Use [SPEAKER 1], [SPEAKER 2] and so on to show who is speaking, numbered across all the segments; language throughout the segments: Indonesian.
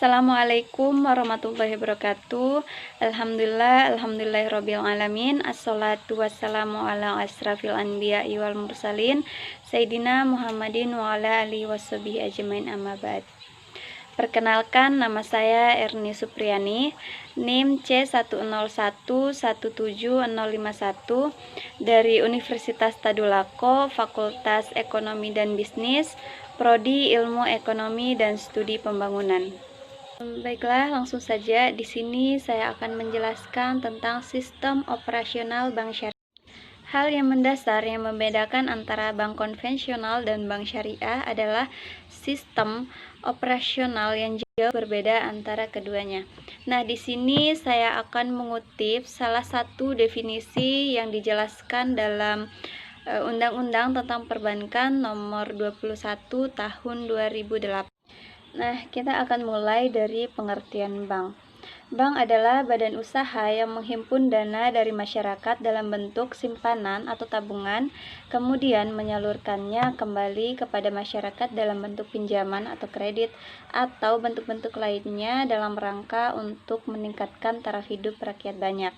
[SPEAKER 1] Assalamualaikum warahmatullahi wabarakatuh. Alhamdulillahirabbil alamin. Assalatu wassalamu ala asrafil anbiya'i wal mursalin Sayyidina Muhammadin wa ala alihi washabihi ajmain, amma ba'd. Perkenalkan, nama saya Erni Supriyani, NIM C10117051 dari Universitas Tadulako, Fakultas Ekonomi dan Bisnis, Prodi Ilmu Ekonomi dan Studi Pembangunan. Baiklah, langsung saja. Di sini saya akan menjelaskan tentang sistem operasional bank syariah. Hal yang mendasar yang membedakan antara bank konvensional dan bank syariah adalah sistem operasional yang jauh berbeda antara keduanya. Nah, di sini saya akan mengutip salah satu definisi yang dijelaskan dalam Undang-Undang tentang Perbankan Nomor 21 Tahun 2008. Nah, kita akan mulai dari pengertian bank. Bank adalah badan usaha yang menghimpun dana dari masyarakat dalam bentuk simpanan atau tabungan, kemudian menyalurkannya kembali kepada masyarakat dalam bentuk pinjaman atau kredit, atau bentuk-bentuk lainnya dalam rangka untuk meningkatkan taraf hidup rakyat banyak.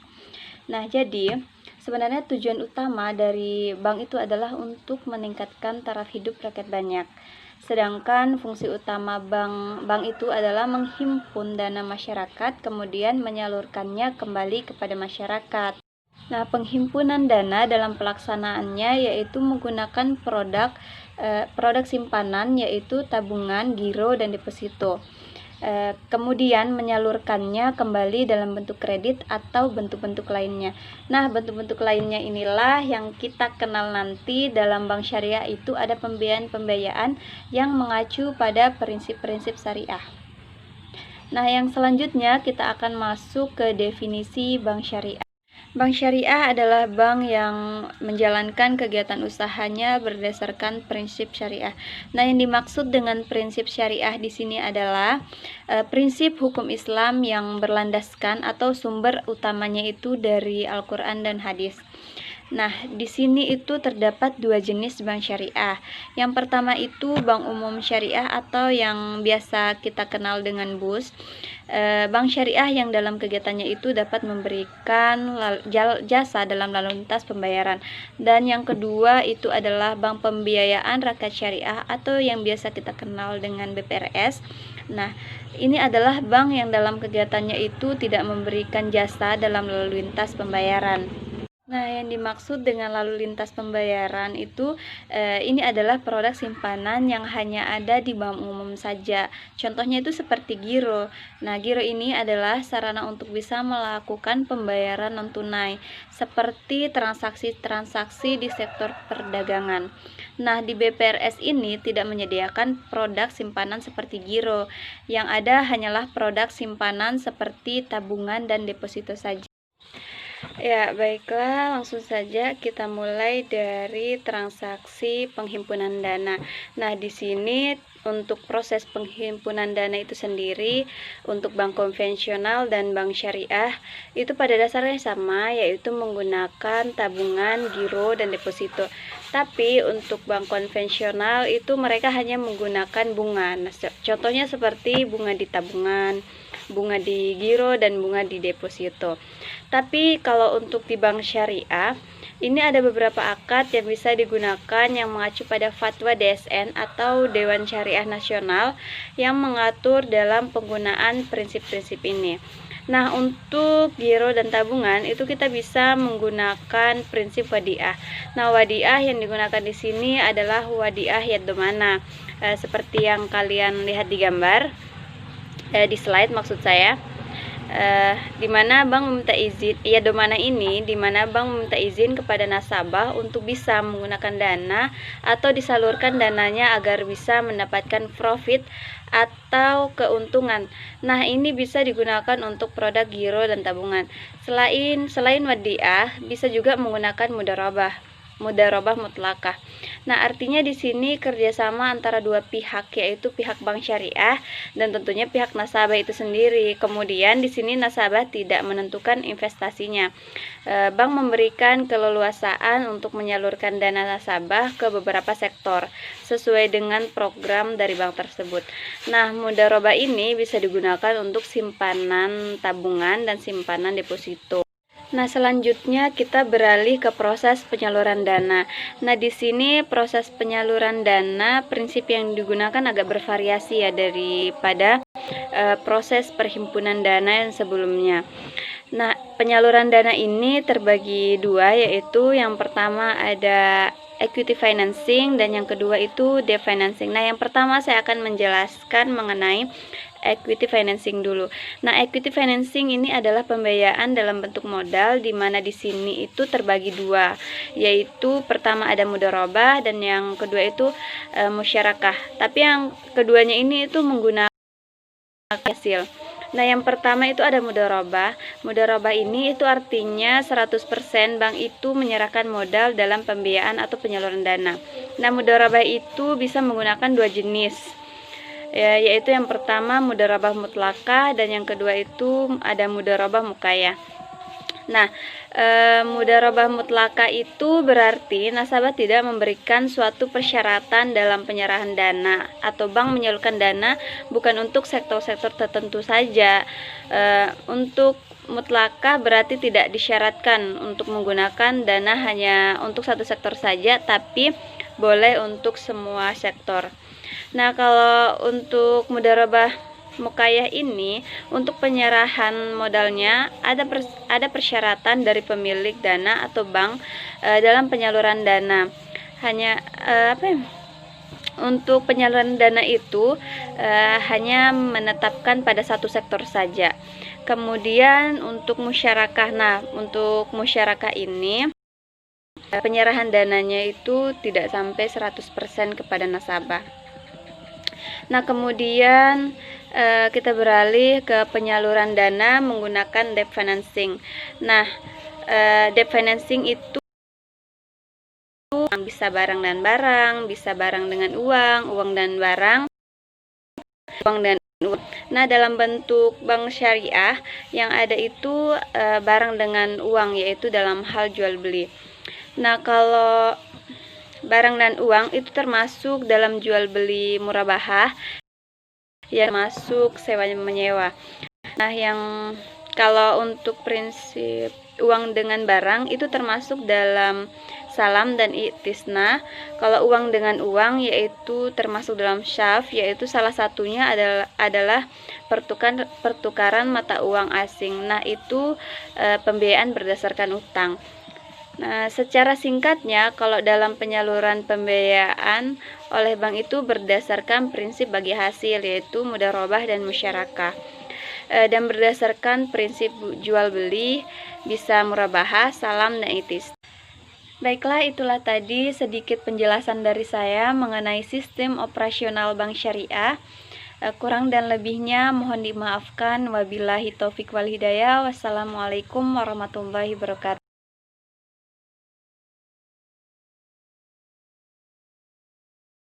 [SPEAKER 1] Nah, jadi sebenarnya tujuan utama dari bank itu adalah untuk meningkatkan taraf hidup rakyat banyak. Sedangkan fungsi utama bank itu adalah menghimpun dana masyarakat, kemudian menyalurkannya kembali kepada masyarakat. Nah, penghimpunan dana dalam pelaksanaannya yaitu menggunakan produk simpanan, yaitu tabungan, giro, dan deposito. Kemudian menyalurkannya kembali dalam bentuk kredit atau bentuk-bentuk lainnya. Nah, bentuk-bentuk lainnya inilah yang kita kenal nanti dalam bank syariah. Itu ada pembiayaan yang mengacu pada prinsip-prinsip syariah. Nah, yang selanjutnya kita akan masuk ke definisi bank syariah. Bank syariah adalah bank yang menjalankan kegiatan usahanya berdasarkan prinsip syariah. Nah, yang dimaksud dengan prinsip syariah di sini adalah prinsip hukum Islam yang berlandaskan atau sumber utamanya itu dari Al-Qur'an dan hadis. Nah, di sini itu terdapat dua jenis bank syariah. Yang pertama itu bank umum syariah atau yang biasa kita kenal dengan BUS. Bank syariah yang dalam kegiatannya itu dapat memberikan jasa dalam lalu lintas pembayaran. Dan yang kedua itu adalah bank pembiayaan rakyat syariah atau yang biasa kita kenal dengan BPRS. Nah, ini adalah bank yang dalam kegiatannya itu tidak memberikan jasa dalam lalu lintas pembayaran. Nah, yang dimaksud dengan lalu lintas pembayaran itu ini adalah produk simpanan yang hanya ada di bank umum saja. Contohnya itu seperti giro. Nah, giro ini adalah sarana untuk bisa melakukan pembayaran non tunai seperti transaksi-transaksi di sektor perdagangan. Nah, di BPRS ini tidak menyediakan produk simpanan seperti giro. Yang ada hanyalah produk simpanan seperti tabungan dan deposito saja. Ya, baiklah, langsung saja kita mulai dari transaksi penghimpunan dana. Nah, di sini untuk proses penghimpunan dana itu sendiri untuk bank konvensional dan bank syariah itu pada dasarnya sama, yaitu menggunakan tabungan, giro, dan deposito. Tapi untuk bank konvensional itu mereka hanya menggunakan bunga. Nah, contohnya seperti bunga di tabungan, bunga di giro, dan bunga di deposito. Tapi kalau untuk di bank syariah, ini ada beberapa akad yang bisa digunakan yang mengacu pada fatwa DSN atau Dewan Syariah Nasional yang mengatur dalam penggunaan prinsip-prinsip ini. Nah, untuk giro dan tabungan itu kita bisa menggunakan prinsip wadiah. Nah, wadiah yang digunakan di sini adalah wadiah yadomana, seperti yang kalian lihat di gambar, di slide maksud saya. Di mana bank meminta izin, yadomana ini di mana bank meminta izin kepada nasabah untuk bisa menggunakan dana atau disalurkan dananya agar bisa mendapatkan profit atau keuntungan. Nah, ini bisa digunakan untuk produk giro dan tabungan. Selain wadiah, bisa juga menggunakan mudharabah. mudharabah mutlakah. Nah, artinya di sini kerjasama antara dua pihak, yaitu pihak bank syariah dan tentunya pihak nasabah itu sendiri. Kemudian di sini nasabah tidak menentukan investasinya. Bank memberikan keleluasaan untuk menyalurkan dana nasabah ke beberapa sektor sesuai dengan program dari bank tersebut. Nah, mudharabah ini bisa digunakan untuk simpanan tabungan dan simpanan deposito. Nah, selanjutnya kita beralih ke proses penyaluran dana. Nah, di sini proses penyaluran dana prinsip yang digunakan agak bervariasi ya daripada proses perhimpunan dana yang sebelumnya. Nah, penyaluran dana ini terbagi dua, yaitu yang pertama ada equity financing dan yang kedua itu debt financing. Nah, yang pertama saya akan menjelaskan mengenai equity financing dulu. Nah, equity financing ini adalah pembiayaan dalam bentuk modal, di mana di sini itu terbagi dua, yaitu pertama ada mudharabah dan yang kedua itu musyarakah. Tapi yang keduanya ini itu menggunakan hasil. Nah, yang pertama itu ada mudharabah. Mudharabah ini itu artinya 100% bank itu menyerahkan modal dalam pembiayaan atau penyaluran dana. Nah, mudharabah itu bisa menggunakan dua jenis, yaitu yang pertama mudharabah mutlakah dan yang kedua itu ada mudharabah muqayyah. Nah, mudharabah mutlakah itu berarti nasabah tidak memberikan suatu persyaratan dalam penyerahan dana atau bank menyalurkan dana bukan untuk sektor-sektor tertentu saja. Untuk mutlakah berarti tidak disyaratkan untuk menggunakan dana hanya untuk satu sektor saja, tapi boleh untuk semua sektor. Nah, kalau untuk mudharabah muqayyah ini untuk penyerahan modalnya ada persyaratan dari pemilik dana atau bank dalam penyaluran dana. Hanya untuk penyaluran dana itu hanya menetapkan pada satu sektor saja. Kemudian untuk musyarakah. Nah, untuk musyarakah ini penyerahan dananya itu tidak sampai 100% kepada nasabah. Nah, kemudian kita beralih ke penyaluran dana menggunakan debt financing. Nah, debt financing itu bisa barang dan barang, bisa barang dengan uang, uang dan barang, uang dan uang. Nah, dalam bentuk bank syariah yang ada itu barang dengan uang, yaitu dalam hal jual beli. Nah, kalau barang dan uang itu termasuk dalam jual beli murabahah, yang masuk sewa menyewa. Nah, yang kalau untuk prinsip uang dengan barang itu termasuk dalam salam dan iktisna. Kalau uang dengan uang yaitu termasuk dalam syaf, yaitu salah satunya adalah pertukaran mata uang asing. Nah, itu pembiayaan berdasarkan utang. Nah, secara singkatnya, kalau dalam penyaluran pembiayaan oleh bank itu berdasarkan prinsip bagi hasil, yaitu mudharabah dan musyarakah, dan berdasarkan prinsip jual beli, bisa murabahah, salam, dan itis. Baiklah, itulah tadi sedikit penjelasan dari saya mengenai sistem operasional bank syariah. Kurang dan lebihnya mohon dimaafkan. Wabillahi taufik wal hidayah. Wassalamualaikum warahmatullahi wabarakatuh.